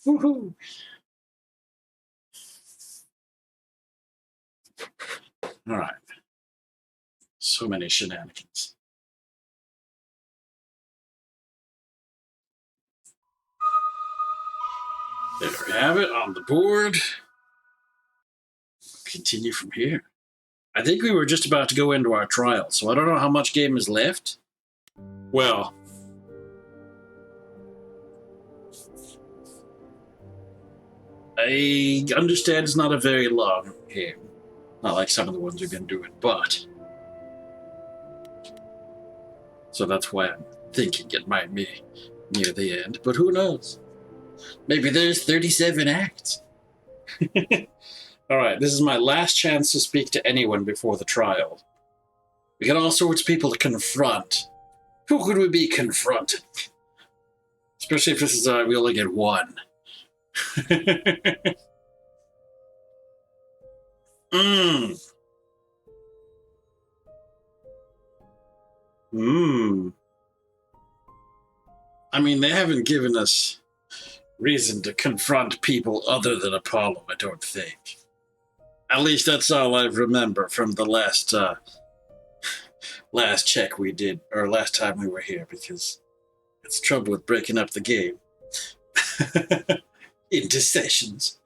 Woohoo! All right. So many shenanigans. There we have it on the board. Continue from here. I think we were just about to go into our trial, so I don't know how much game is left. Well, I understand it's not a very long game. Not like some of the ones we've been doing, but... So that's why I'm thinking it might be near the end, but who knows? Maybe there's 37 acts. Alright, this is my last chance to speak to anyone before the trial. We got all sorts of people to confront. Who could we be confronting? Especially if this is, we only get one. I mean, they haven't given us reason to confront people other than Apollo, I don't think. At least that's all I remember from the last check we did, or last time we were here, because it's trouble with breaking up the game. Into sessions.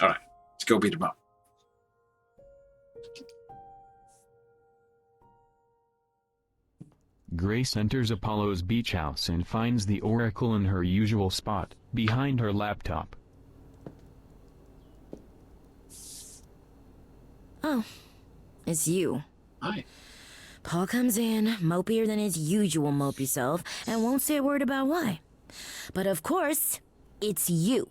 Alright, let's go beat him up. Grace enters Apollo's beach house and finds the Oracle in her usual spot, behind her laptop. Oh, it's you. Hi. Paul comes in, mopier than his usual mopey self, and won't say a word about why. But of course, it's you.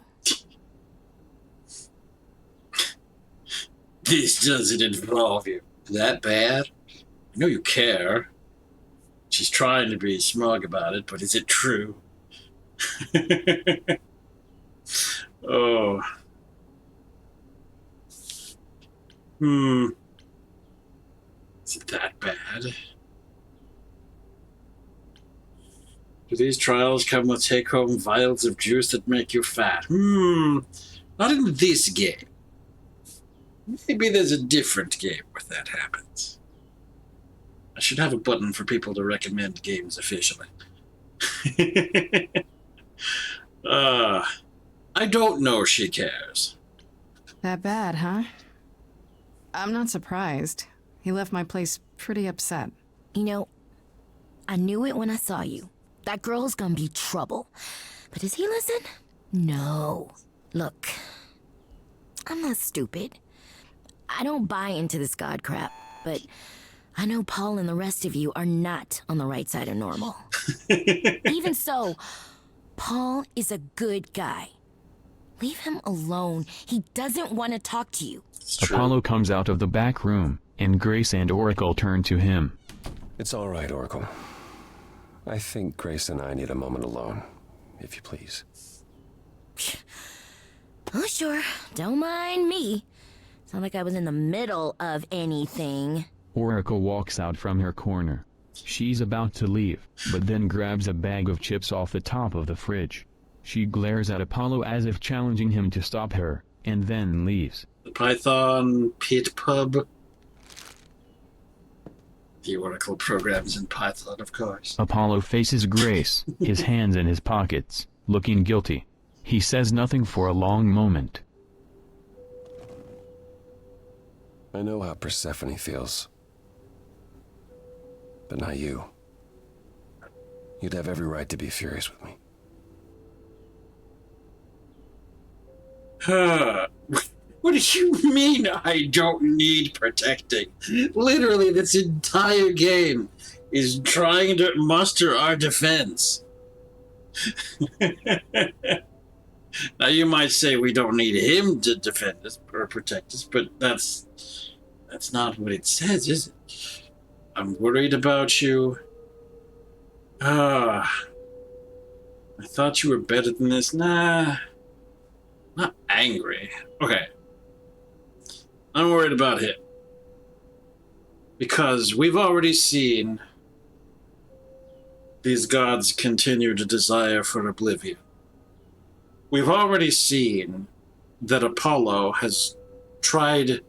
This doesn't involve you. That bad? I know you care. She's trying to be smug about it, but is it true? Oh. Is it that bad? Do these trials come with take-home vials of juice that make you fat? Not in this game. Maybe there's a different game where that happens. I should have a button for people to recommend games officially. I don't know she cares. That bad, huh? I'm not surprised. He left my place pretty upset. You know, I knew it when I saw you. That girl's gonna be trouble. But does he listen? No. Look, I'm not stupid. I don't buy into this god crap, but I know Paul and the rest of you are not on the right side of normal. Even so, Paul is a good guy. Leave him alone. He doesn't want to talk to you. Apollo comes out of the back room, and Grace and Oracle turn to him. It's all right, Oracle. I think Grace and I need a moment alone, if you please. Oh, sure. Don't mind me. It's not like I was in the middle of anything. Oracle walks out from her corner. She's about to leave, but then grabs a bag of chips off the top of the fridge. She glares at Apollo as if challenging him to stop her, and then leaves. The Python Pit Pub. The Oracle programs in Python, of course. Apollo faces Grace, his hands in his pockets, looking guilty. He says nothing for a long moment. I know how Persephone feels. But not you. You'd have every right to be furious with me. What do you mean I don't need protecting? Literally, this entire game is trying to muster our defense. Now, you might say we don't need him to defend us or protect us, but that's not what it says, is it? I'm worried about you. I thought you were better than this. Nah. Not angry. Okay. I'm worried about him. Because we've already seen these gods continue to desire for oblivion. we've already seen that Apollo has tried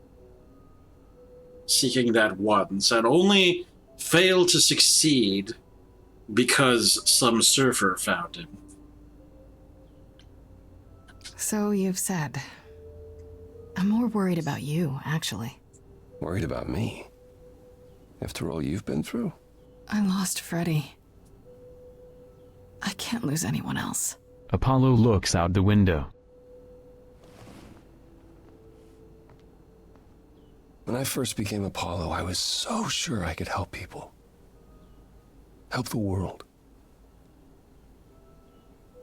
seeking that once and only failed to succeed because some surfer found him. So you've said. I'm more worried about you, actually. Worried about me? After all you've been through? I lost Freddie. I can't lose anyone else. Apollo looks out the window. When I first became Apollo, I was so sure I could help people. Help the world.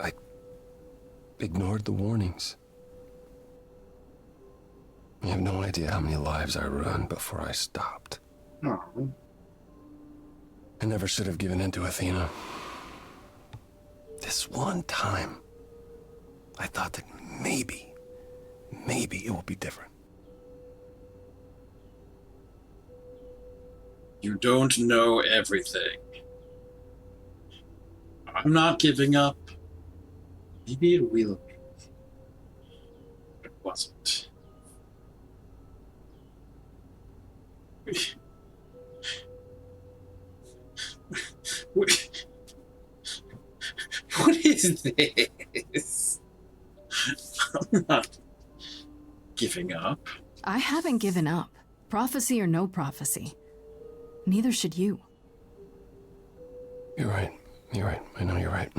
I ignored the warnings. You have no idea how many lives I ruined before I stopped. Oh. I never should have given in to Athena. This one time, I thought that maybe it will be different. You don't know everything. I'm not giving up. Maybe it will be. But it wasn't. What is this? I'm not giving up. I haven't given up. Prophecy or no prophecy. Neither should you. You're right. I know you're right.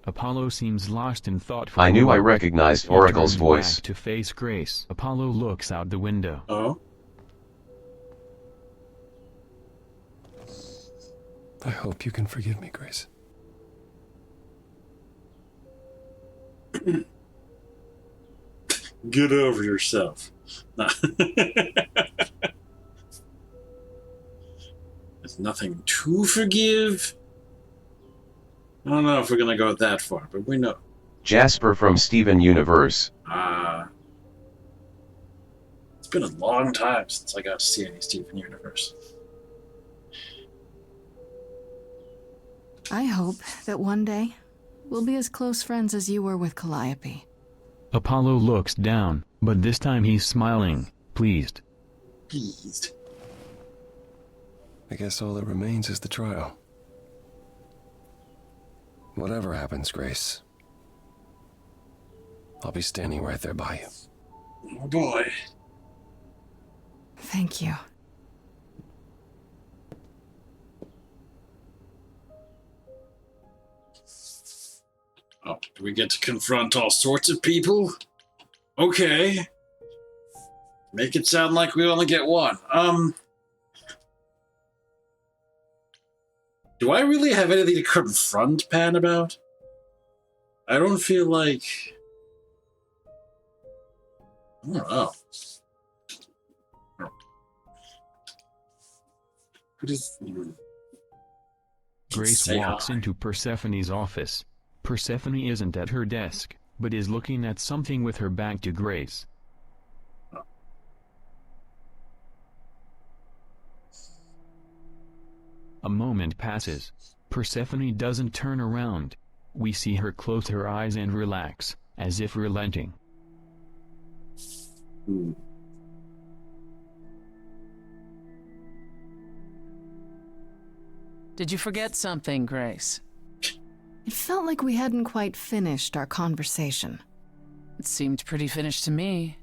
Apollo seems lost in thought for I a knew I moment. recognized He Oracle's turns voice. back to face Grace. Apollo looks out the window. Oh? I hope you can forgive me, Grace. Get over yourself. Nah. There's nothing to forgive. I don't know if we're gonna go that far, but we know. Jasper from Steven Universe. It's been a long time since I got to see any Steven Universe. I hope that one day we'll be as close friends as you were with Calliope. Apollo looks down, but this time he's smiling, pleased. Pleased. I guess all that remains is the trial. Whatever happens, Grace, I'll be standing right there by you. Oh boy. Thank you. Oh, do we get to confront all sorts of people? Okay. Make it sound like we only get one. Do I really have anything to confront Pan about? I don't feel like... I don't know. What is... Grace Say walks hi. into Persephone's office. Persephone isn't at her desk, but is looking at something with her back to Grace. A moment passes. Persephone doesn't turn around. We see her close her eyes and relax, as if relenting. Did you forget something, Grace? It felt like we hadn't quite finished our conversation. It seemed pretty finished to me.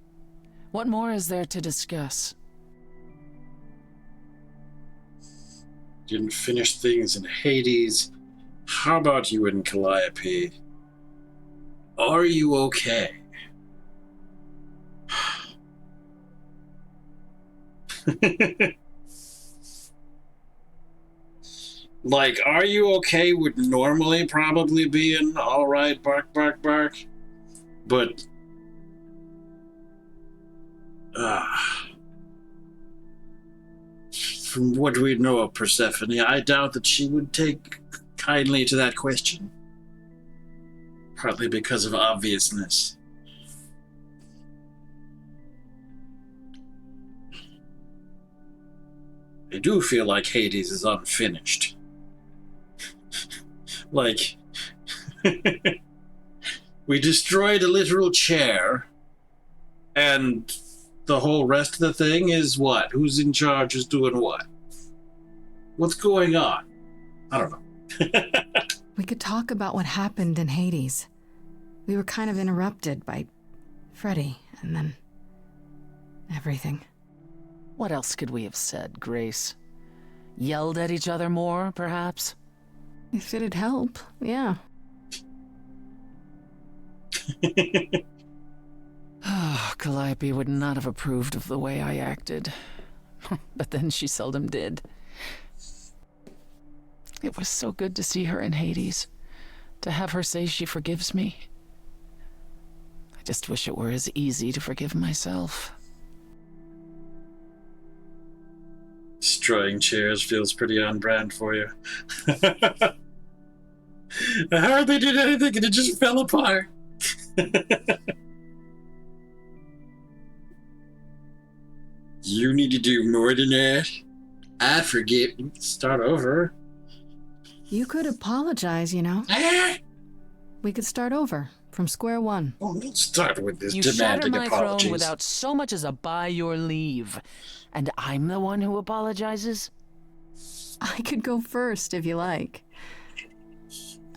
What more is there to discuss? Didn't finish things in Hades. How about you and Calliope? Are you okay? Like, are you okay would normally probably be an alright bark, bark, bark. But, from what we know of Persephone, I doubt that she would take kindly to that question. Partly because of obviousness. I do feel like Hades is unfinished. Like, We destroyed a literal chair, and the whole rest of the thing is what? Who's in charge is doing what? What's going on? I don't know. We could talk about what happened in Hades. We were kind of interrupted by Freddy, and then everything. What else could we have said, Grace? Yelled at each other more, perhaps? If it'd help, yeah. Calliope would not have approved of the way I acted. But then she seldom did. It was so good to see her in Hades. To have her say she forgives me. I just wish it were as easy to forgive myself. Destroying chairs feels pretty on brand for you. I hardly did anything and it just fell apart. You need to do more than that. I forget. Start over. You could apologize, you know. Ah! We could start over, from square one. Oh, don't start with this You shatter demanding my apologies. throne without so much as a by your leave. And I'm the one who apologizes? I could go first, if you like.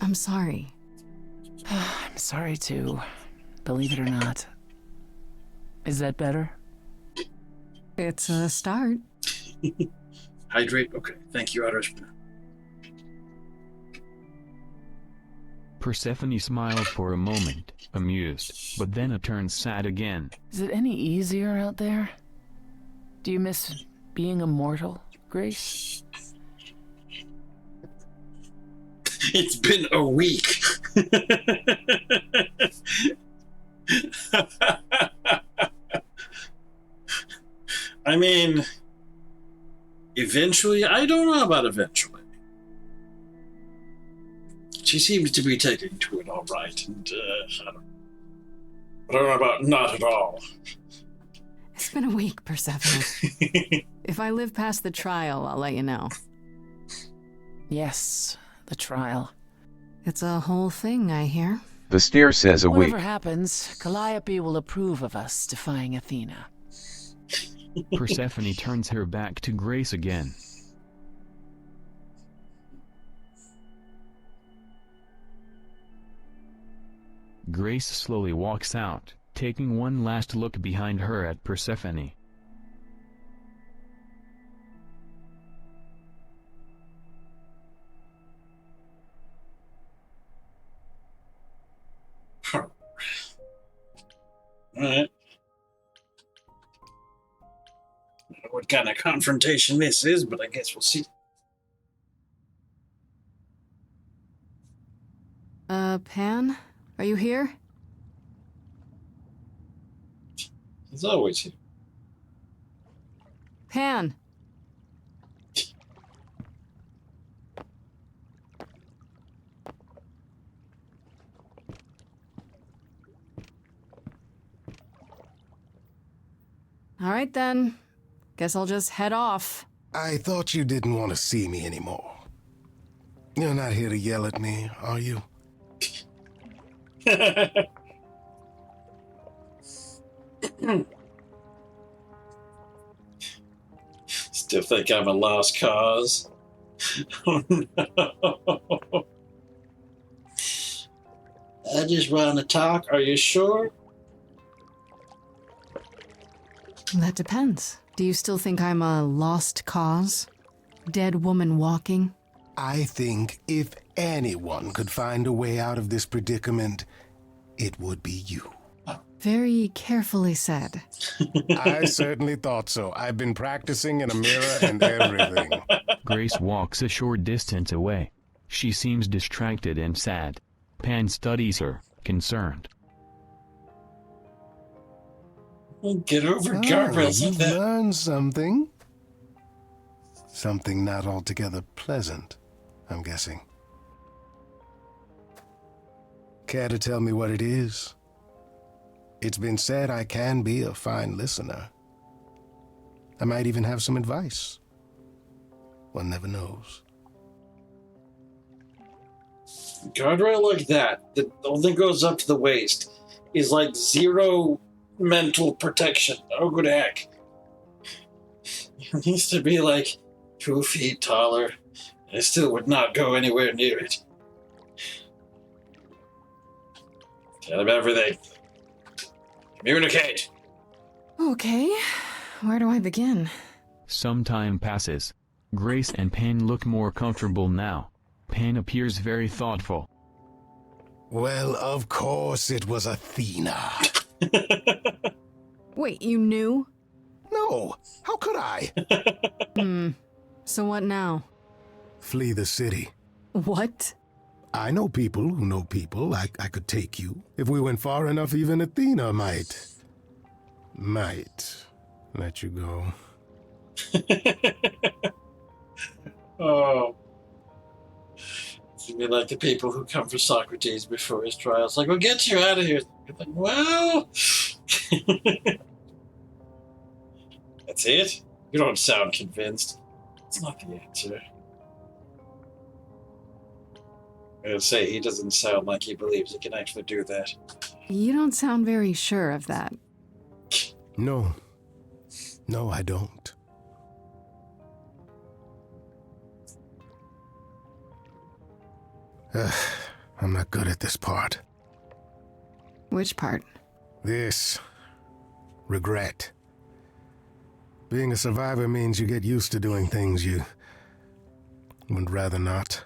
I'm sorry. I'm sorry too, believe it or not. Is that better? It's a start. Hydrate. Okay, thank you, Adrift. Persephone smiles for a moment, amused, but then it turns sad again. Is it any easier out there? Do you miss being immortal, Grace? It's been a week. I mean, eventually, I don't know about eventually. She seems to be taking to it all right, and I don't know about not at all. It's been a week, Persephone. If I live past the trial, I'll let you know. Yes, the trial. It's a whole thing, I hear. The steer says a week. Whatever happens, Calliope will approve of us defying Athena. Persephone turns her back to Grace again. Grace slowly walks out, taking one last look behind her at Persephone. Alright. I don't know what kind of confrontation this is, but I guess we'll see. Pan? Are you here? He's always here. Pan! All right then. Guess I'll just head off. I thought you didn't want to see me anymore. You're not here to yell at me, are you? Still think I'm a lost cause? Oh no. I just want to talk. Are you sure? That depends. Do you still think I'm a lost cause? Dead woman walking? I think if anyone could find a way out of this predicament, it would be you. Very carefully said. I certainly thought so. I've been practicing in a mirror and everything. Grace walks a short distance away. She seems distracted and sad. Pan studies her, concerned. Get over Ah, guardrails like you've that. learned something. Something not altogether pleasant, I'm guessing. Care to tell me what it is? It's been said I can be a fine listener. I might even have some advice. One never knows. Guardrail like that only goes up to the waist is like zero mental protection. Oh, good heck. It needs to be like 2 feet taller. I still would not go anywhere near it. Tell him everything. Communicate. Okay, where do I begin? Some time passes. Grace and Payne look more comfortable now. Payne appears very thoughtful. Well, of course it was Athena. Wait, you knew? No, how could I? So what now? Flee the city. What? I know people who know people. I could take you. If we went far enough, even Athena might let you go. Oh. It's gonna be like the people who come for Socrates before his trials. Like, we'll get you out of here. You're like, well... That's it? You don't sound convinced. It's not the answer. I gotta say, he doesn't sound like he believes he can actually do that. You don't sound very sure of that. No, I don't. I'm not good at this part. Which part? This. Regret. Being a survivor means you get used to doing things you would rather not.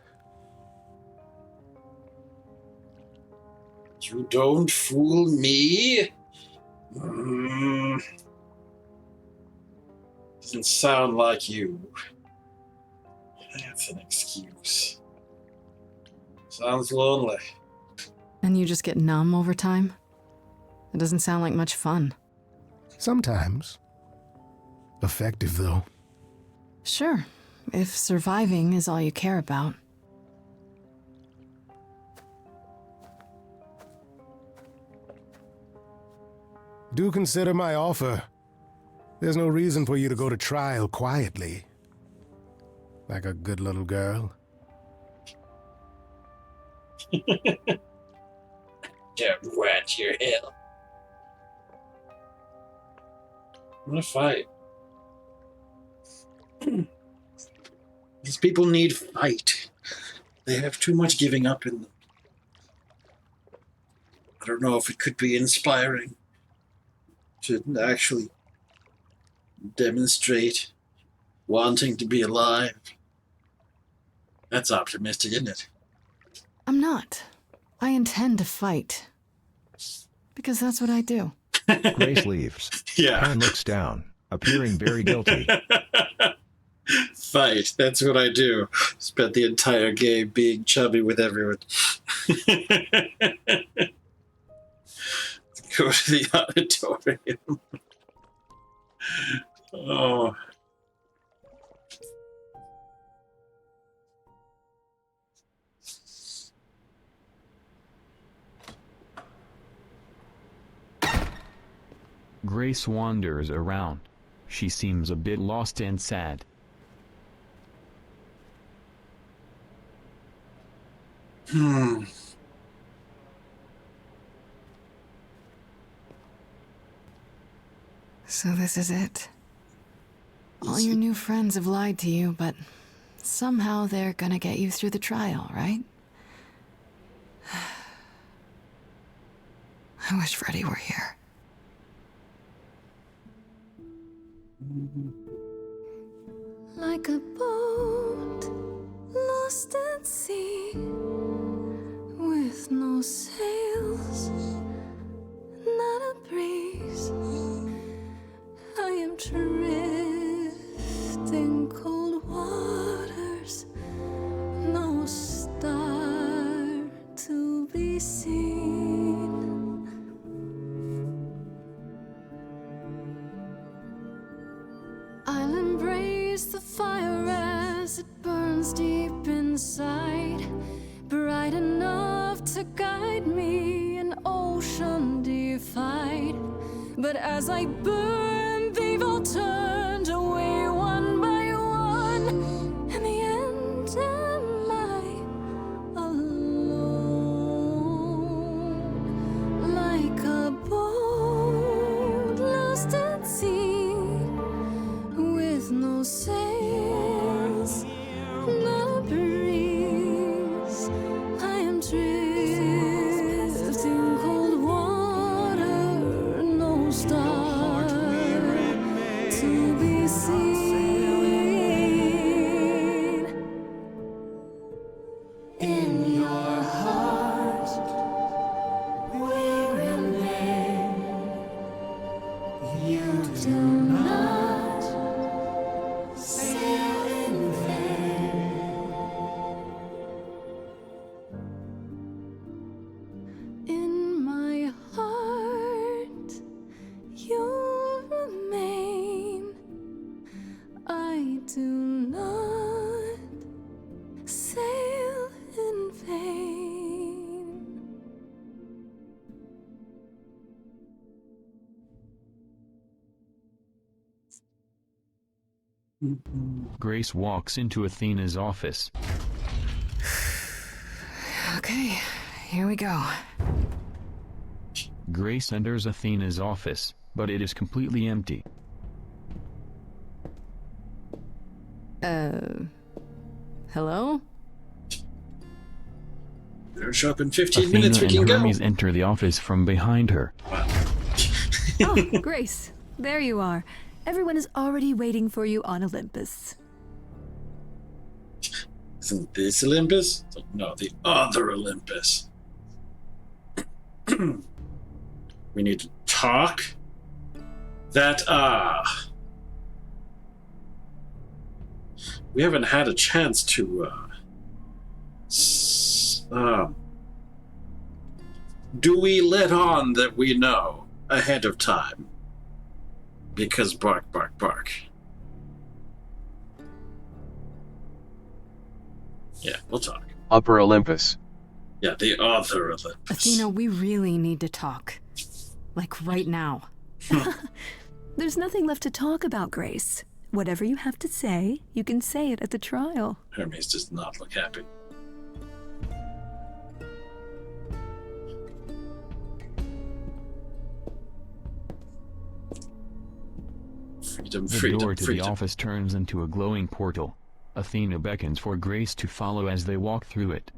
You don't fool me. Doesn't sound like you. That's an excuse. Sounds lonely. And you just get numb over time? It doesn't sound like much fun. Sometimes. Effective, though. Sure, if surviving is all you care about. Do consider my offer. There's no reason for you to go to trial quietly. Like a good little girl. Don't wet your hell. I'm gonna fight. These people need fight. They have too much giving up in them. I don't know if it could be inspiring to actually demonstrate wanting to be alive. That's optimistic, isn't it? I'm not. I intend to fight. Because that's what I do. Grace leaves. Yeah. Payne looks down, appearing very guilty. Fight. That's what I do. Spent the entire game being chubby with everyone. Go to the auditorium. Oh. Grace wanders around. She seems a bit lost and sad. So this is it. All your new friends have lied to you, but somehow they're gonna get you through the trial, right? I wish Freddy were here. Like a boat lost at sea, with no sails, not a breeze. I am drifting cold waters, no star to be seen. I'll embrace the fire as it burns deep inside, bright enough to guide me, an ocean defied. But as I burn, they've all turned away one by one. In the end, am I alone? Grace walks into Athena's office. Okay, here we go. Grace enters Athena's office, but it is completely empty. Hello? They'll show up in 15 minutes, we Athena can and go. Hermes enter the office from behind her. Oh, Grace, there you are. Everyone is already waiting for you on Olympus. Isn't this Olympus? No, the other Olympus. We need to talk. We haven't had a chance to, do we let on that we know ahead of time? Because bark, bark, bark. Yeah, we'll talk. Upper Olympus. Yeah, the other Olympus. Athena, we really need to talk. Like right now. There's nothing left to talk about, Grace. Whatever you have to say, you can say it at the trial. Hermes does not look happy. Freedom, The freedom, door to freedom. the office turns into a glowing portal. Athena beckons for Grace to follow as they walk through it.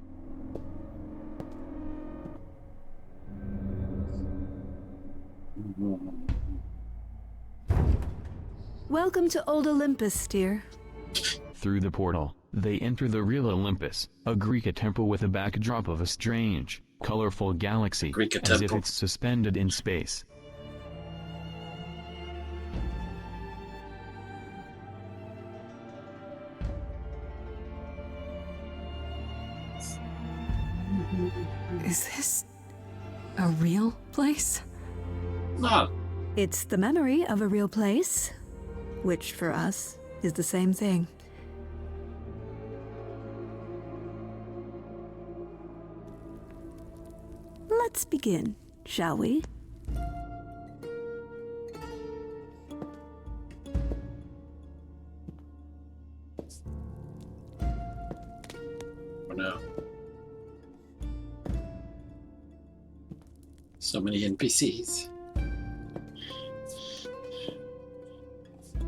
Welcome to Old Olympus, dear. Through the portal, they enter the real Olympus, a Greek temple with a backdrop of a strange, colorful galaxy, Greek as if temple. it's suspended in space. Is this a real place? Not. It's the memory of a real place, which for us is the same thing. Let's begin, shall we? Oh no. So many NPCs.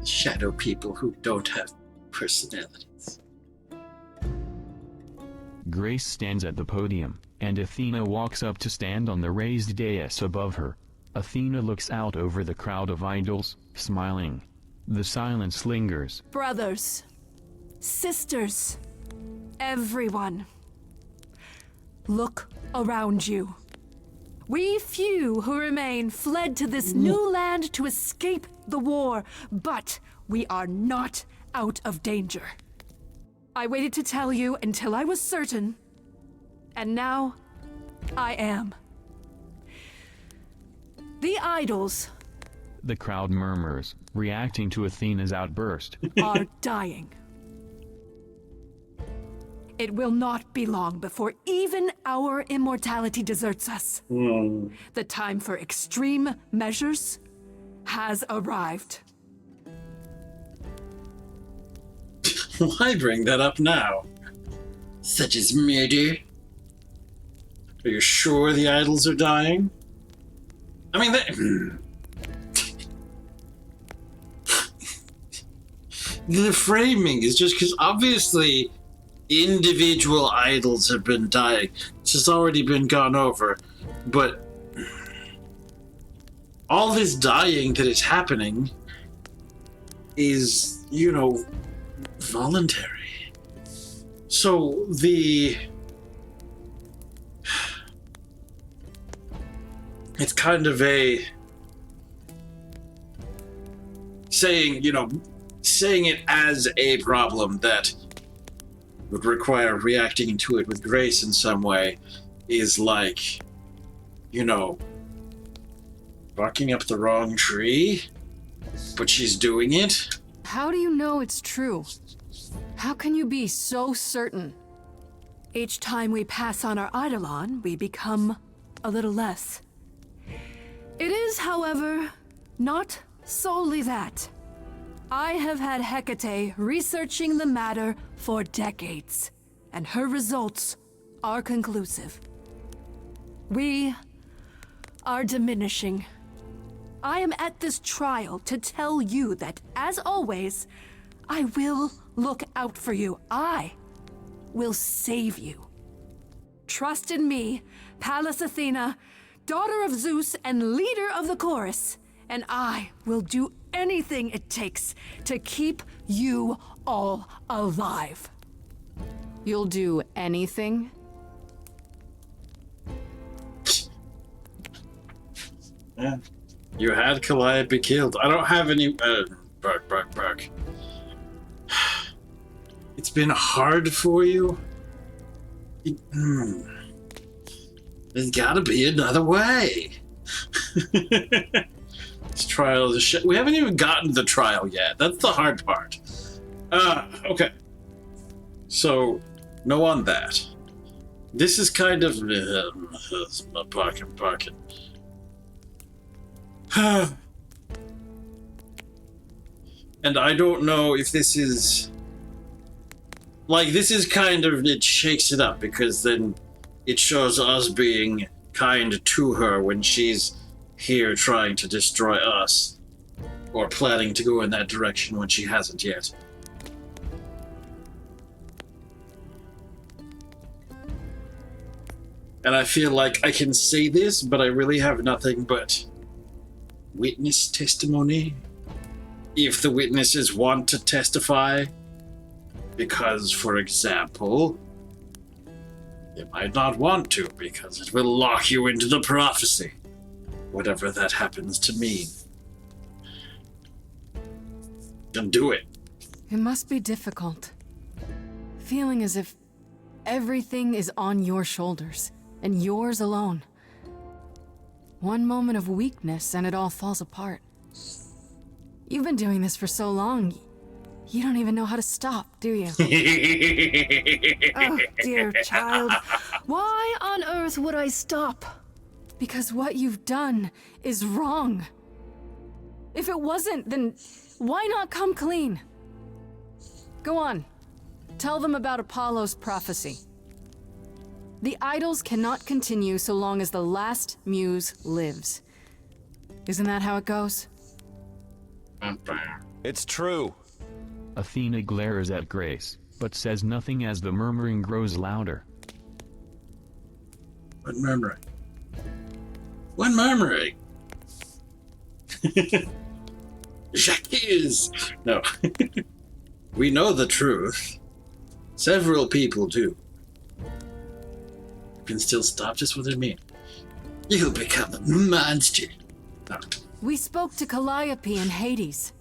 Shadow people who don't have personalities. Grace stands at the podium, and Athena walks up to stand on the raised dais above her. Athena looks out over the crowd of idols, smiling. The silence lingers. Brothers, sisters, everyone, look around you. We few who remain fled to this new land to escape the war, but we are not out of danger. I waited to tell you until I was certain, and now I am. The idols The crowd murmurs, reacting to Athena's outburst. are dying. It will not be long before even our immortality deserts us. The time for extreme measures has arrived. Why bring that up now? Such as murder? Are you sure the idols are dying? I mean, the framing is just because obviously individual idols have been dying. This has already been gone over, but all this dying that is happening is, you know, voluntary. So it's kind of a saying it as a problem that would require reacting to it with grace in some way is like, barking up the wrong tree, but she's doing it. How do you know it's true? How can you be so certain? Each time we pass on our eidolon, we become a little less. It is, however, not solely that. I have had Hecate researching the matter for decades, and her results are conclusive. We are diminishing. I am at this trial to tell you that, as always, I will look out for you. I will save you. Trust in me, Pallas Athena, daughter of Zeus and leader of the chorus, and I will do anything it takes to keep you all alive. You'll do anything? Yeah. You had Calliope killed. I don't have any... Bark. It's been hard for you? There's gotta be another way. This trial is a shit. We haven't even gotten to the trial yet. That's the hard part. Okay. So, no on that. This is kind of... parking. And I don't know if this is... Like, this is kind of... It shakes it up, because then it shows us being kind to her when she's here trying to destroy us. Or planning to go in that direction when she hasn't yet. And I feel like I can say this, but I really have nothing but witness testimony. If the witnesses want to testify. Because, for example, they might not want to, because it will lock you into the prophecy. Whatever that happens to mean. Then do it. It must be difficult. Feeling as if everything is on your shoulders, and yours alone. One moment of weakness and it all falls apart. You've been doing this for so long, you don't even know how to stop, do you? Oh, dear child. Why on earth would I stop? Because what you've done is wrong. If it wasn't, then why not come clean? Go on. Tell them about Apollo's prophecy. The idols cannot continue so long as the last muse lives. Isn't that how it goes? It's true. Athena glares at Grace, but says nothing as the murmuring grows louder. What murmuring? What murmuring? Jacques! No. We know the truth. Several people do. You can still stop just what I mean. You'll become a monster. No. We spoke to Calliope in Hades.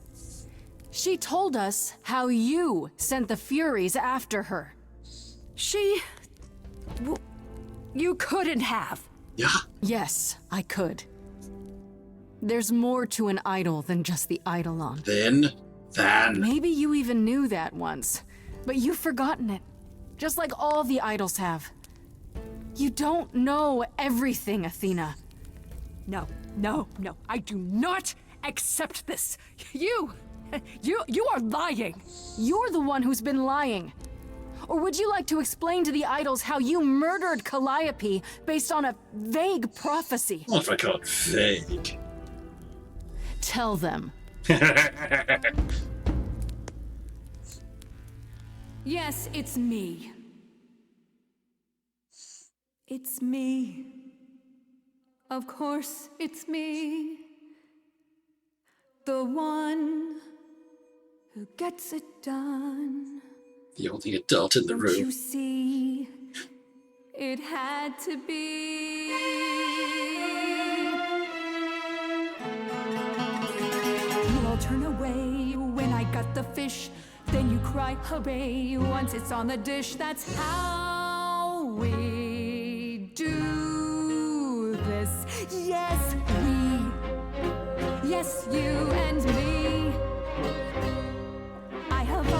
She told us how you sent the Furies after her. You couldn't have. Yeah. Yes, I could. There's more to an idol than just the eidolon. Then. Maybe you even knew that once, but you've forgotten it. Just like all the idols have. You don't know everything, Athena. No. I do not accept this. You are lying. You're the one who's been lying. Or would you like to explain to the idols how you murdered Calliope based on a vague prophecy? What if I call it vague? Tell them. Yes, it's me. It's me. Of course, it's me. The one who gets it done. The only adult in the Don't room. you see? It had to be. You all turn away when I got the fish. Then you cry hooray once it's on the dish. That's how we do this. Yes, we. Yes, you and me. I have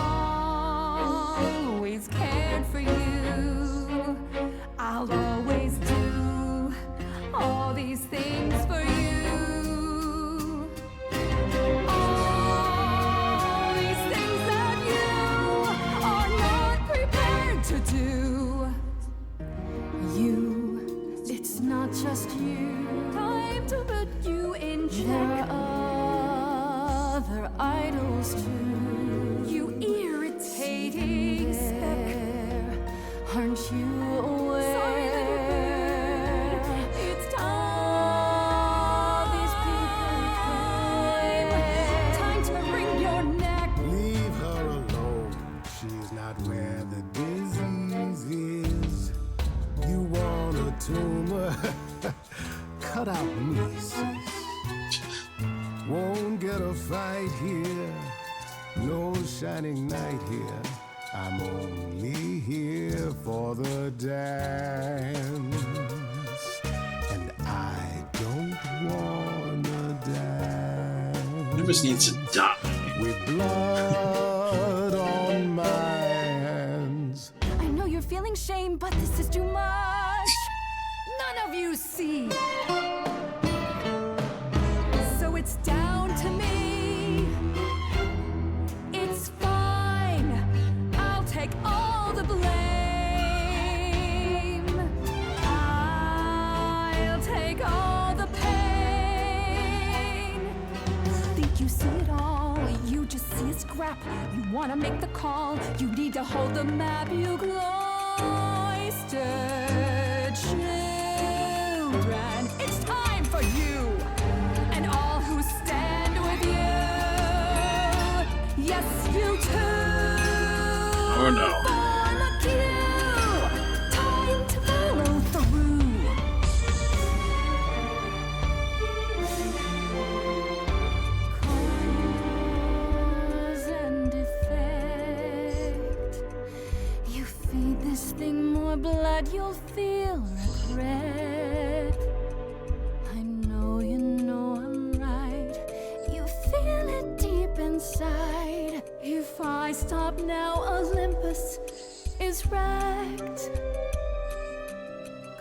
always cared for you. I'll always do all these things for you. All There are other idols too. You irritating speck. Aren't you aware? Sorry, little bird. It's time. These people Time to wring your neck. Leave her alone. She's not where the disease is. You want a tumor? Cut out nieces. Won't get a fight here. No shining night here. I'm only here for the dance. And I don't wanna dance. Nervous needs to die. With blood on my hands. I know you're feeling shame, but this is too much. None of you see. So it's down to me. It's fine. I'll take all the blame. I'll take all the pain. Think you see it all. You just see a scrap. You wanna make the call. You need to hold the map. You cloistered children. It's time for you and all who stand with you. Yes, you too. Oh no. Follow cue. Time to follow through. Cause and effect. You feed this thing more blood, you'll feel regret. I know you know I'm right. You feel it deep inside. If I stop now, Olympus is wrecked.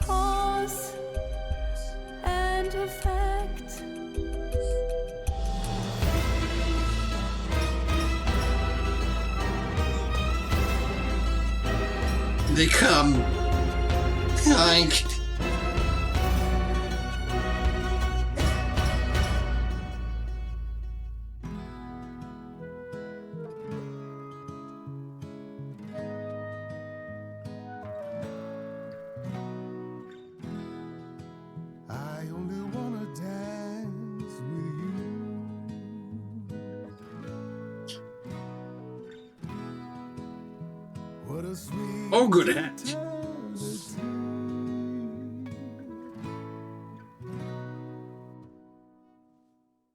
Cause and effect. They come. Like. I only wanna dance with you. What a sweet Oh, good hat.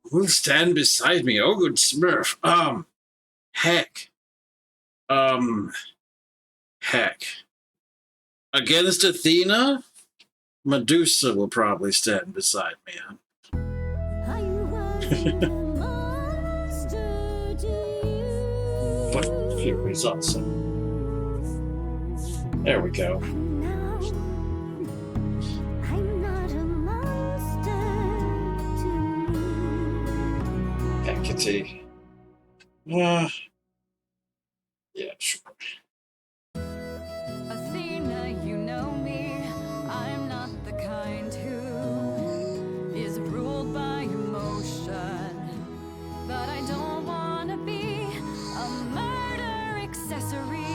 Who'll stand beside me? Oh, good Smurf. Heck. Heck. Against Athena? Medusa will probably stand beside me. But Fury's awesome. There we go. Hecate. Yeah, sure. Athena, you know me. I'm not the kind who is ruled by emotion. But I don't want to be a murder accessory.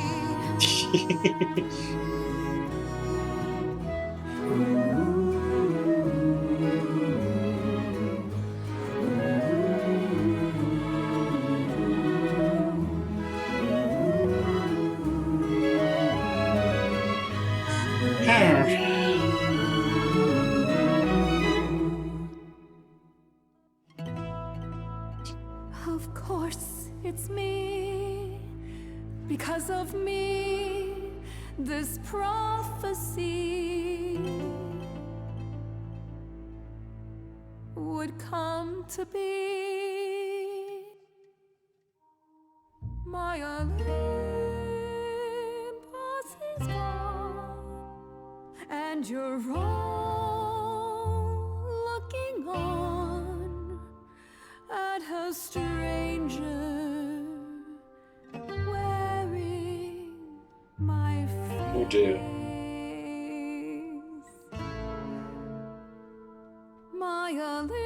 Of course, it's me. Because of me, this prophecy would come to be. My Olympus is gone, and you're all looking on at a stranger wearing my face. Oh dear. My Olympus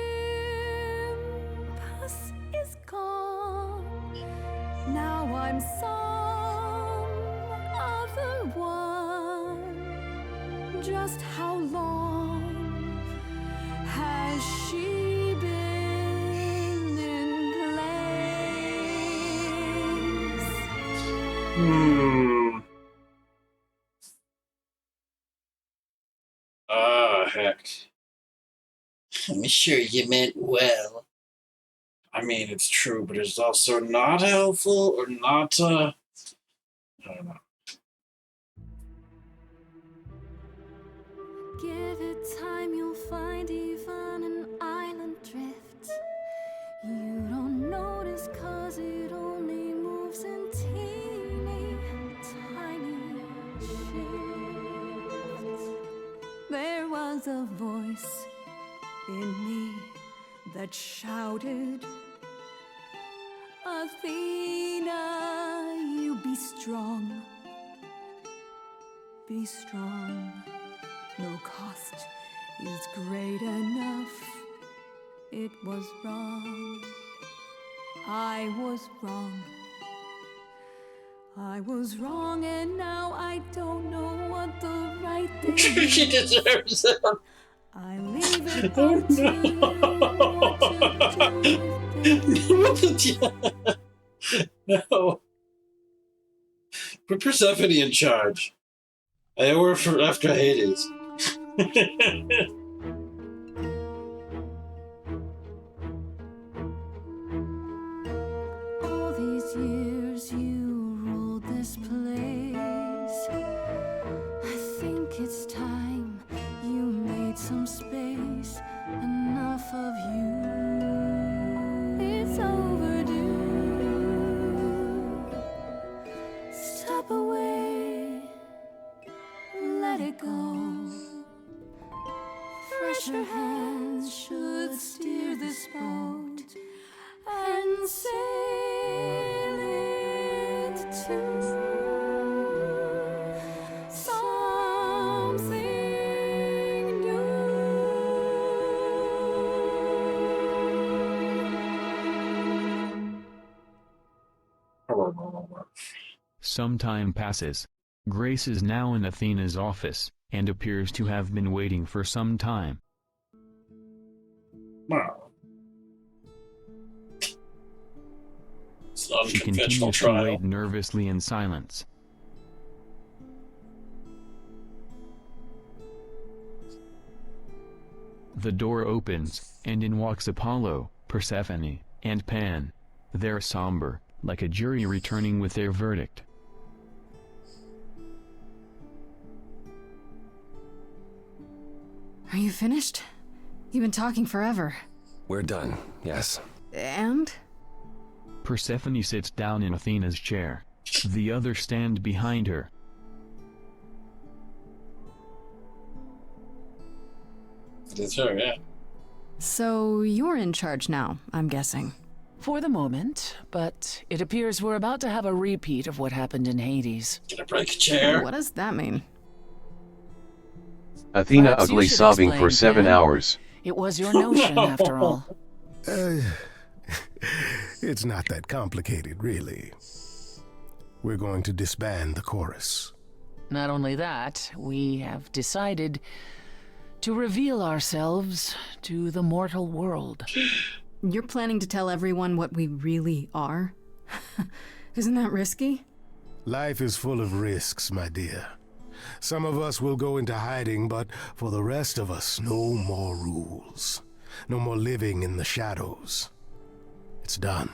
us is gone. Now I'm some other one. Just how long has she been in place? Ah, heck. I'm sure you meant well. I mean, it's true, but it's also not helpful or not, I don't know. Give it time, you'll find even an island drift. You don't notice 'cause it only moves in teeny tiny shifts. There was a voice in me that shouted, Athena, you be strong. Be strong. No cost is great enough. It was wrong. I was wrong. I was wrong, and now I don't know what the right thing is. She deserves it. I leave it up to you what to do with it. No. Put Persephone in charge. I owe her for after Hades. All these years you ruled this place. I think it's time you made some space. Enough of you. It's overdue. Step away. Let it go. Fresher hands should steer this boat and sail it to something new. Some time passes. Grace is now in Athena's office, and appears to have been waiting for some time. Wow. It's an She unconventional continues to trial. wait nervously in silence. The door opens, and in walks Apollo, Persephone, and Pan. They're somber, like a jury returning with their verdict. Are you finished? You've been talking forever. We're done, yes. And? Persephone sits down in Athena's chair. The others stand behind her. It's her, yeah. So you're in charge now, I'm guessing. For the moment, but it appears we're about to have a repeat of what happened in Hades. Can I break a chair? What does that mean? Athena Perhaps you ugly should sobbing explain, for 7 Pan. hours. It was your notion, after all. It's not that complicated, really. We're going to disband the chorus. Not only that, we have decided to reveal ourselves to the mortal world. You're planning to tell everyone what we really are? Isn't that risky? Life is full of risks, my dear. Some of us will go into hiding, but for the rest of us, no more rules. No more living in the shadows. It's done.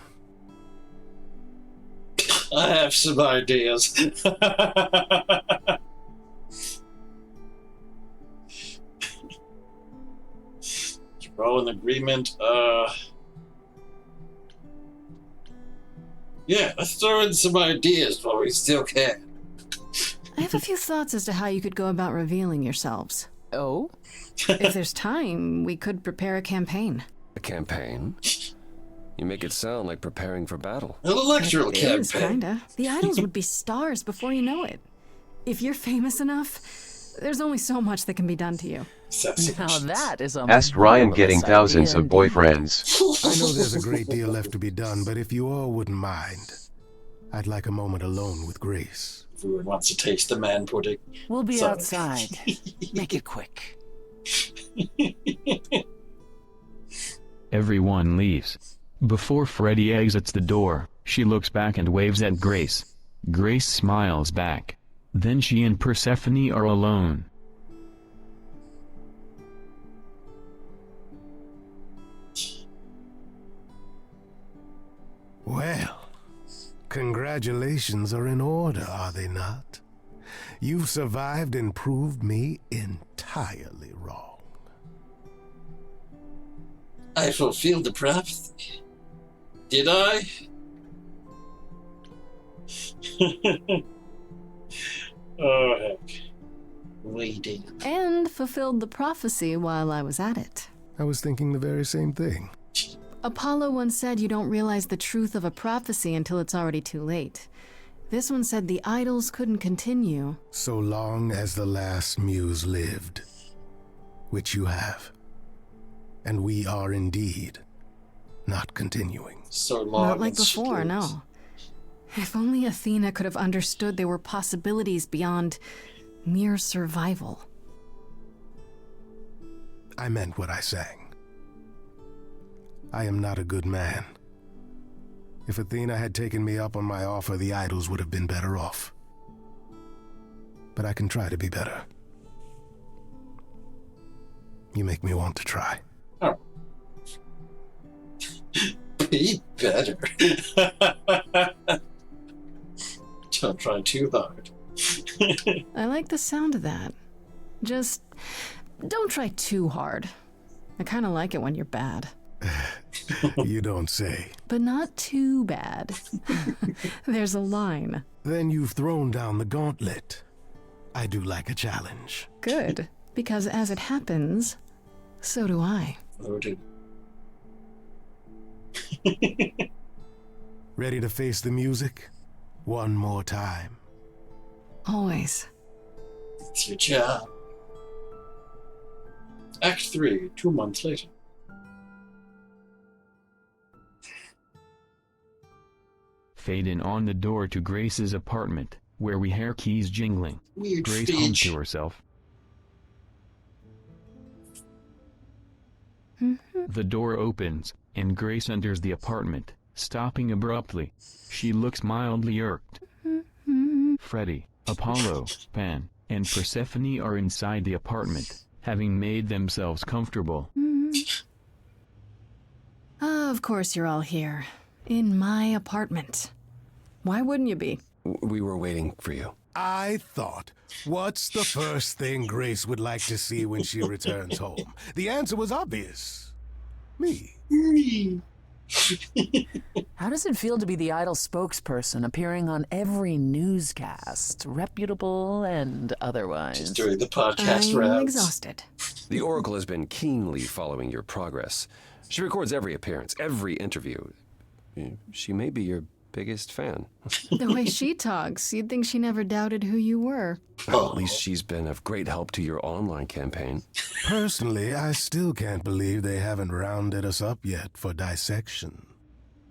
I have some ideas. We're all in agreement. Yeah, let's throw in some ideas while we still can. I have a few thoughts as to how you could go about revealing yourselves. Oh? If there's time, we could prepare a campaign. A campaign? You make it sound like preparing for battle. An electoral It is, campaign. kinda. The idols would be stars before you know it. If you're famous enough, there's only so much that can be done to you. Now that is a Asked Ryan getting marvelous thousands idea of indeed. boyfriends. I know there's a great deal left to be done, but if you all wouldn't mind, I'd like a moment alone with Grace. Everyone wants to taste the man pudding. We'll be Sorry. outside. Make it quick. Everyone leaves. Before Freddy exits the door, she looks back and waves at Grace. Grace smiles back. Then she and Persephone are alone. Well, congratulations are in order, are they not? You've survived and proved me entirely wrong. I fulfilled the prophecy. Did I? Oh, heck. Waiting. And fulfilled the prophecy while I was at it. I was thinking the very same thing. Apollo once said you don't realize the truth of a prophecy until it's already too late. This one said the idols couldn't continue. So long as the last muse lived, which you have. And we are indeed not continuing. So long. Not like as she before, lives. no. If only Athena could have understood there were possibilities beyond mere survival. I meant what I sang. I am not a good man. If Athena had taken me up on my offer, the idols would have been better off. But I can try to be better. You make me want to try. Oh. Be better. Don't try too hard. I like the sound of that. Just don't try too hard. I kind of like it when you're bad. You don't say. But not too bad. There's a line. Then you've thrown down the gauntlet. I do like a challenge. Good, because as it happens, so do I. Loaded. Ready to face the music? One more time. Always. It's your job. Act 3, 2 months later. Fade in on the door to Grace's apartment, where we hear keys jingling. Weird Grace speech. hums to herself. The door opens, and Grace enters the apartment, stopping abruptly. She looks mildly irked. Freddy, Apollo, Pan, and Persephone are inside the apartment, having made themselves comfortable. Of course you're all here. In my apartment. Why wouldn't you be? We were waiting for you. I thought, what's the first thing Grace would like to see when she returns home? The answer was obvious. Me. How does it feel to be the idol spokesperson, appearing on every newscast, reputable and otherwise? Just doing the podcast I'm rounds. exhausted. The Oracle has been keenly following your progress. She records every appearance, every interview. She may be your biggest fan. The way she talks, you'd think she never doubted who you were. Well, at least she's been of great help to your online campaign. Personally, I still can't believe they haven't rounded us up yet for dissection.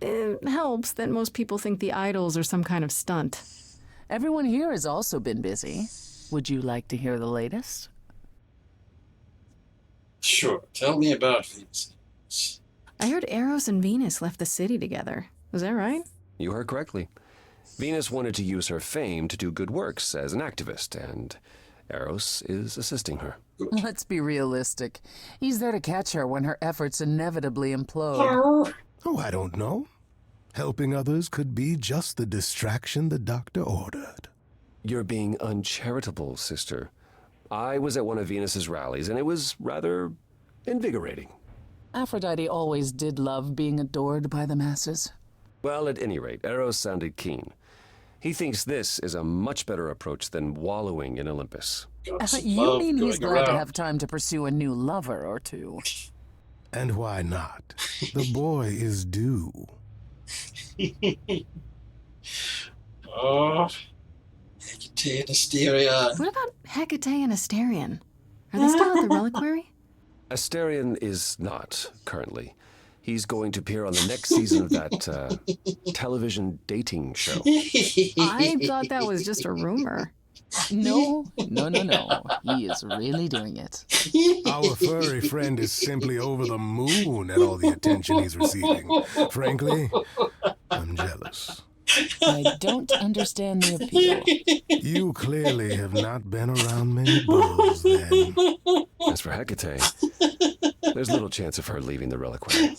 It helps that most people think the idols are some kind of stunt. Everyone here has also been busy. Would you like to hear the latest? Sure. Tell me about Venus. I heard Eros and Venus left the city together. Was that right? You heard correctly. Venus wanted to use her fame to do good works as an activist, and Eros is assisting her. Let's be realistic. He's there to catch her when her efforts inevitably implode. Oh, I don't know. Helping others could be just the distraction the doctor ordered. You're being uncharitable, sister. I was at one of Venus's rallies, and it was rather invigorating. Aphrodite always did love being adored by the masses. Well, at any rate, Eros sounded keen. He thinks this is a much better approach than wallowing in Olympus. You mean he's going glad to around. have time to pursue a new lover or two? And why not? The boy is due. Oh, Hecate and Asterion. What about Hecate and Asterion? Are they still at the reliquary? Asterion is not, currently. He's going to appear on the next season of that television dating show. I thought that was just a rumor. No. He is really doing it. Our furry friend is simply over the moon at all the attention he's receiving. Frankly, I'm jealous. I don't understand the appeal. You clearly have not been around many bulls, then. As for Hecate, there's little chance of her leaving the reliquary.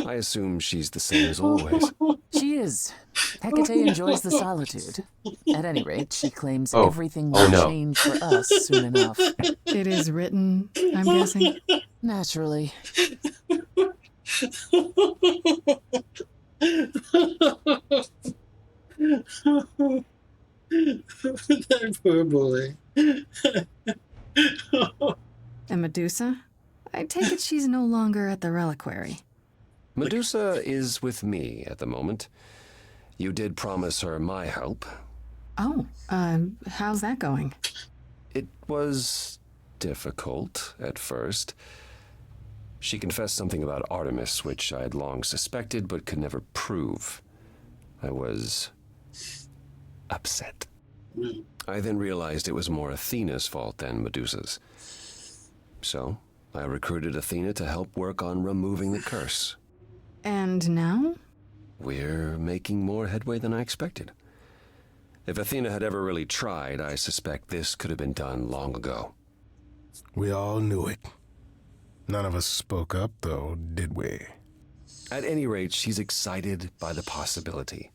I assume she's the same as always. She is. Hecate enjoys the solitude. At any rate, she claims everything will change for us soon enough. It is written, I'm guessing. Naturally. That poor boy. And Medusa? I take it she's no longer at the reliquary. Medusa is with me at the moment. You did promise her my help. Oh, how's that going? It was difficult at first. She confessed something about Artemis, which I had long suspected but could never prove. I was upset. I then realized it was more Athena's fault than Medusa's. So, I recruited Athena to help work on removing the curse. And now? We're making more headway than I expected. If Athena had ever really tried, I suspect this could have been done long ago. We all knew it. None of us spoke up, though, did we? At any rate, she's excited by the possibility.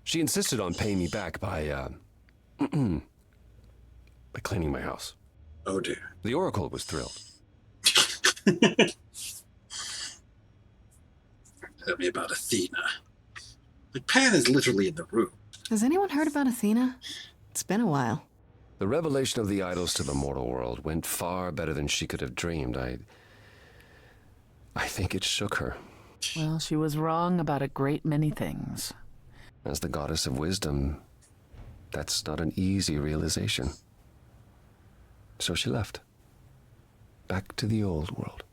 She insisted on paying me back by cleaning my house. Oh dear. The Oracle was thrilled. Tell me about Athena. Like, Pan is literally in the room. Has anyone heard about Athena? It's been a while. The revelation of the idols to the mortal world went far better than she could have dreamed. I think it shook her. Well, she was wrong about a great many things. As the goddess of wisdom, that's not an easy realization. So she left. Back to the old world.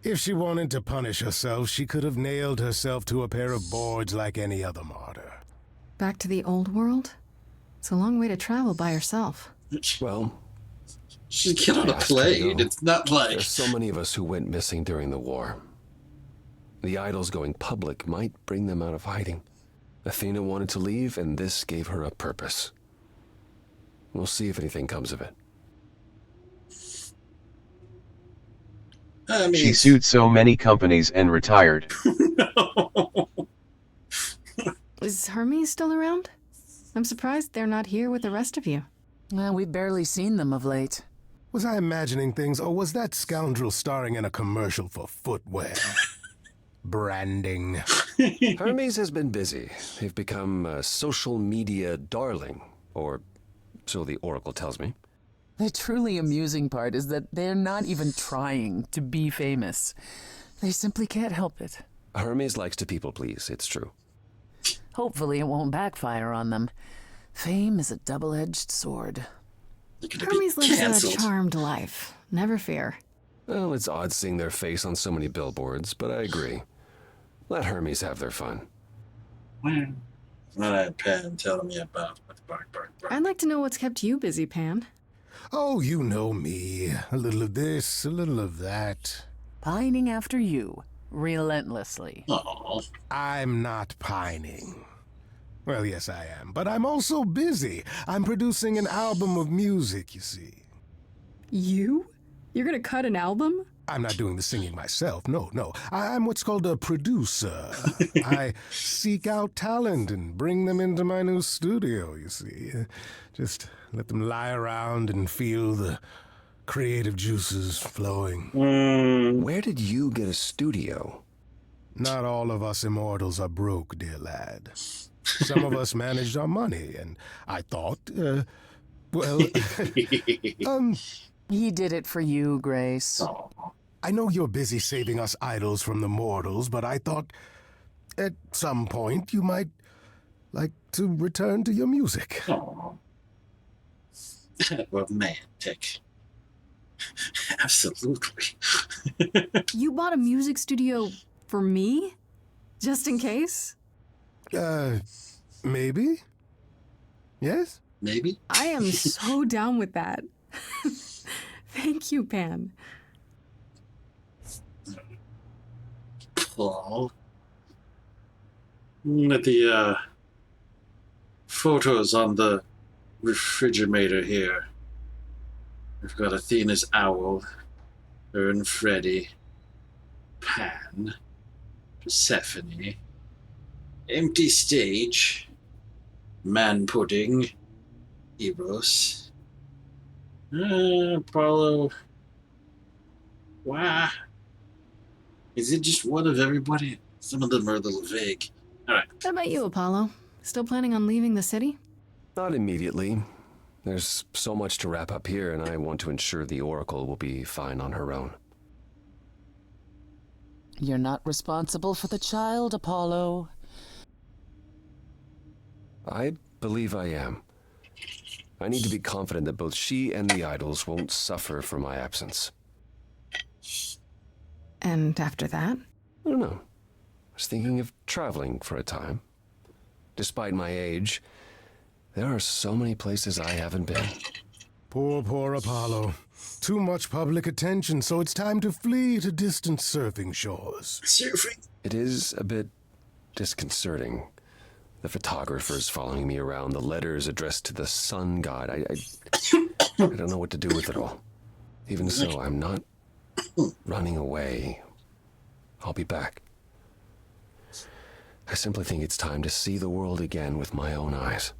If she wanted to punish herself, she could have nailed herself to a pair of boards like any other martyr. Back to the old world? It's a long way to travel by herself. Well, she get on a plane. It's not like... There's so many of us who went missing during the war. The idols going public might bring them out of hiding. Athena wanted to leave, and this gave her a purpose. We'll see if anything comes of it. I mean, she sued so many companies and retired. Is Hermes still around? I'm surprised they're not here with the rest of you. We've barely seen them of late. Was I imagining things, or was that scoundrel starring in a commercial for footwear? Branding. Hermes has been busy. They've become a social media darling, or so the Oracle tells me. The truly amusing part is that they're not even trying to be famous. They simply can't help it. Hermes likes to people please, it's true. Hopefully it won't backfire on them. Fame is a double-edged sword. Hermes lives a charmed life. Never fear. Well, it's odd seeing their face on so many billboards, but I agree. Let Hermes have their fun. All right, Pan, tell me about bark. I'd like to know what's kept you busy, Pan. Oh, you know me. A little of this, a little of that. Pining after you, relentlessly. Aww. I'm not pining. Well, yes, I am, but I'm also busy. I'm producing an album of music, you see. You? You're gonna cut an album? I'm not doing the singing myself, no. I'm what's called a producer. I seek out talent and bring them into my new studio, you see. Just let them lie around and feel the creative juices flowing. Where did you get a studio? Not all of us immortals are broke, dear lad. Some of us managed our money, and I thought, He did it for you, Grace. I know you're busy saving us idols from the mortals, but I thought at some point you might like to return to your music. Romantic. Absolutely. You bought a music studio for me? Just in case? Maybe? Yes? Maybe? I am so down with that. Thank you, Pan. Paul. Look at the photos on the refrigerator here. We've got Athena's owl, her and Freddy, Pan, Persephone, empty stage, man pudding, Eros, Apollo. Why? Is it just one of everybody? Some of them are a little vague. Alright. How about you, Apollo? Still planning on leaving the city? Not immediately. There's so much to wrap up here, and I want to ensure the Oracle will be fine on her own. You're not responsible for the child, Apollo. I believe I am. I need to be confident that both she and the idols won't suffer for my absence. And after that? I don't know. I was thinking of traveling for a time. Despite my age, there are so many places I haven't been. Poor Apollo. Too much public attention, so it's time to flee to distant surfing shores. Surfing? It is a bit disconcerting. The photographers following me around, the letters addressed to the sun god. I don't know what to do with it all. Even so, I'm not running away. I'll be back. I simply think it's time to see the world again with my own eyes.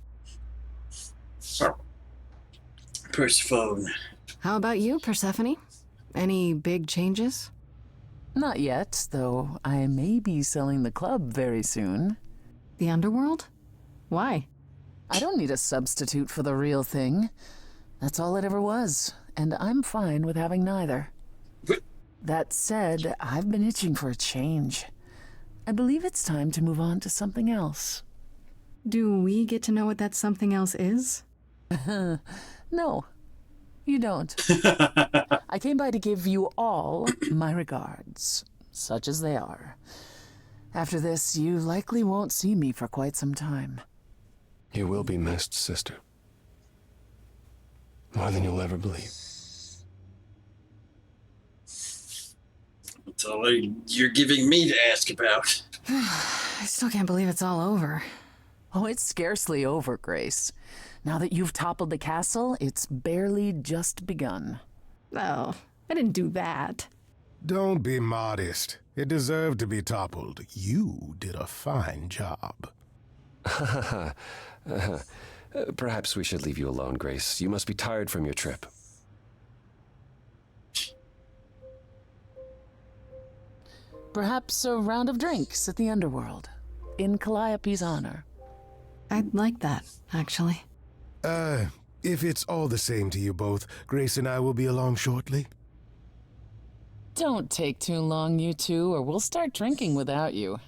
Persephone. How about you, Persephone? Any big changes? Not yet, though I may be selling the club very soon. The underworld? Why? I don't need a substitute for the real thing. That's all it ever was, and I'm fine with having neither. That said, I've been itching for a change. I believe it's time to move on to something else. Do we get to know what that something else is? No, you don't. I came by to give you all my regards, such as they are. After this, you likely won't see me for quite some time. You will be missed, sister. More than you'll ever believe. That's all you're giving me to ask about. I still can't believe it's all over. Oh, it's scarcely over, Grace. Now that you've toppled the castle, it's barely just begun. Oh, I didn't do that. Don't be modest. It deserved to be toppled. You did a fine job. Perhaps we should leave you alone, Grace. You must be tired from your trip. Perhaps a round of drinks at the underworld, in Calliope's honor. I'd like that, actually. If it's all the same to you both, Grace and I will be along shortly. Don't take too long, you two, or we'll start drinking without you.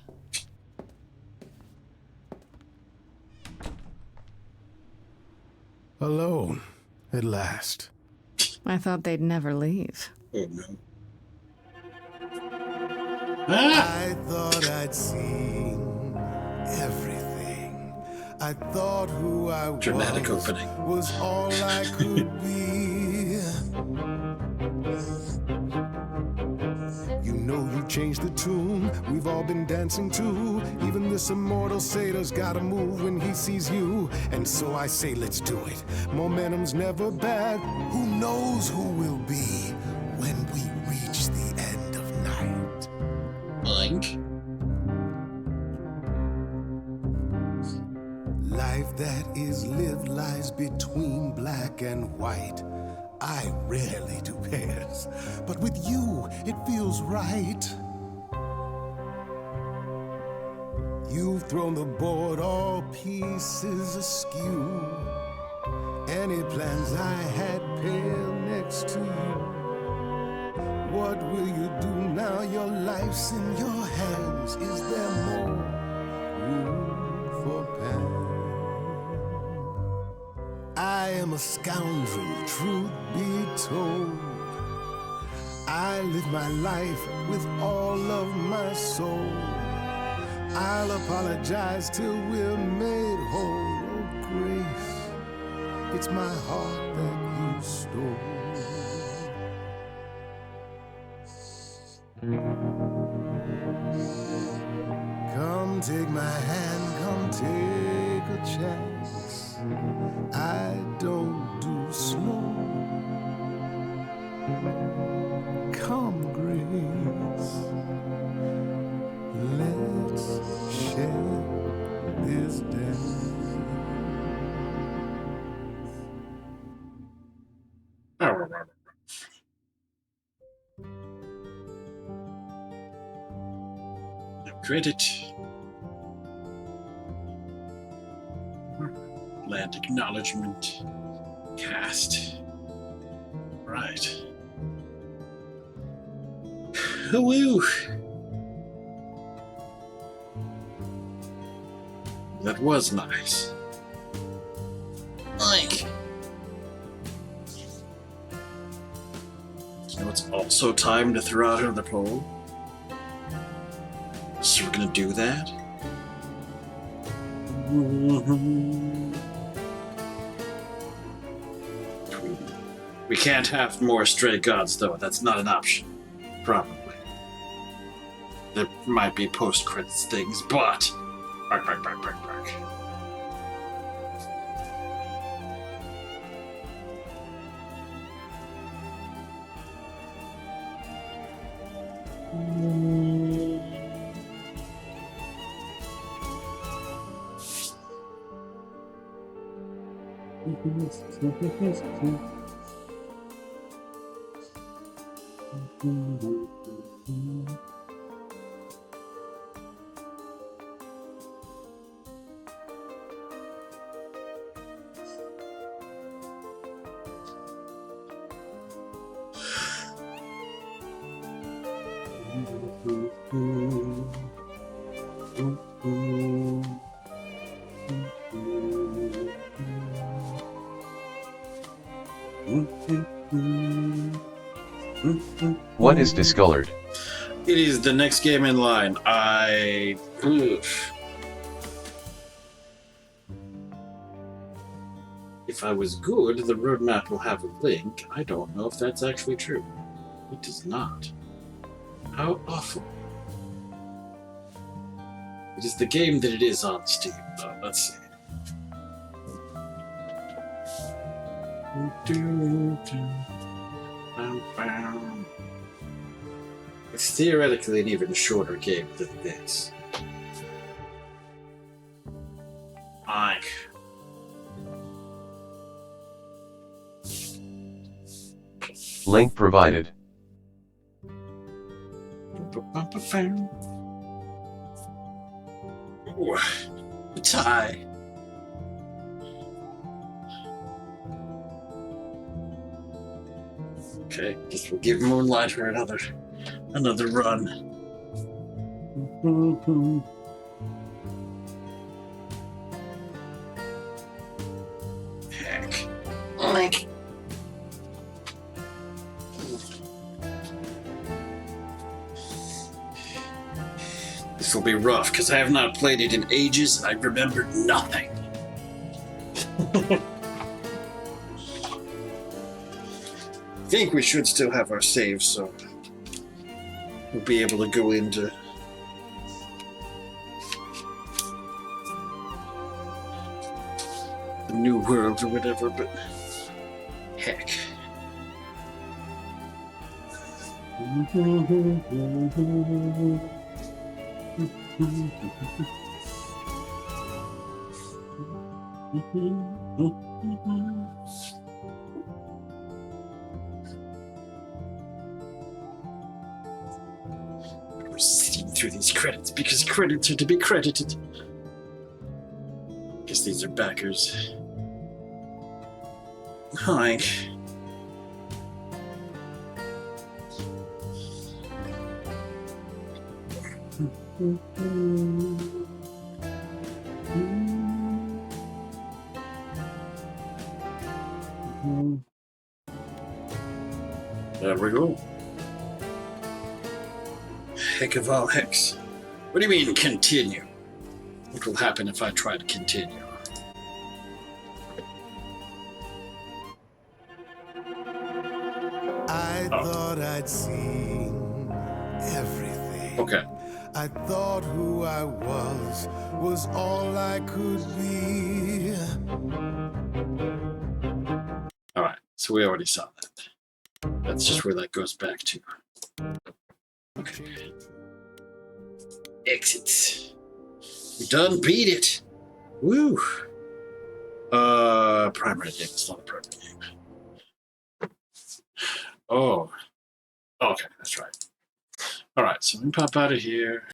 Alone, at last. I thought they'd never leave. Oh no. I thought I'd seen everything. I thought who I Dramatic opening. was all I could be. You know you changed the tune we've all been dancing to. Even this immortal satyr's gotta move when he sees you. And so I say let's do it. Momentum's never bad. Who knows who we'll be when we reach the end of night. Blank. Life that is lived lies between black and white. I rarely do pairs, but with you it feels right. You've thrown the board all pieces askew. Any plans I had pale next to you. What will you do now your life's in your hands? Is there more room for Pan? I am a scoundrel, truth be told. I live my life with all of my soul. I'll apologize till we're made whole. Oh, Grace, it's my heart that you stole. Come take my hand, come take a chance. I don't do slow. Come, Grace, let's share this dance. Credit. Land acknowledgement. Cast. Right. Woo! That was nice. Like. You know, it's also time to throw out another poll. So we're gonna do that? We can't have more stray gods, though. That's not an option. Probably. There might be post-credits things, but... Bark, bark, bark, bark, bark. What is discolored? It is the next game in line. If I was good, the roadmap will have a link. I don't know if that's actually true. It does not. How awful. It is the game that it is on Steam, though. Let's see. It's theoretically an even shorter game than this. Link provided. Ooh, a tie. Okay, guess we'll give Moonlighter another run. Heck. Like. This will be rough, because I have not played it in ages, and I remembered nothing. I think we should still have our saves, so we'll be able to go into the new world or whatever, but heck. We're seeing through these credits because credits are to be credited. Guess these are backers. Hi. There we go. heck of all hecks. What do you mean, continue? What will happen if I try to continue? I thought I'd seen everything. Okay. I thought who I was all I could be. All right, so we already saw that. That's just where that goes back to. Okay. Exits. We done beat it. Woo. Primary game. It's not a primary game. Oh. Okay, that's right. All right, so we can pop out of here.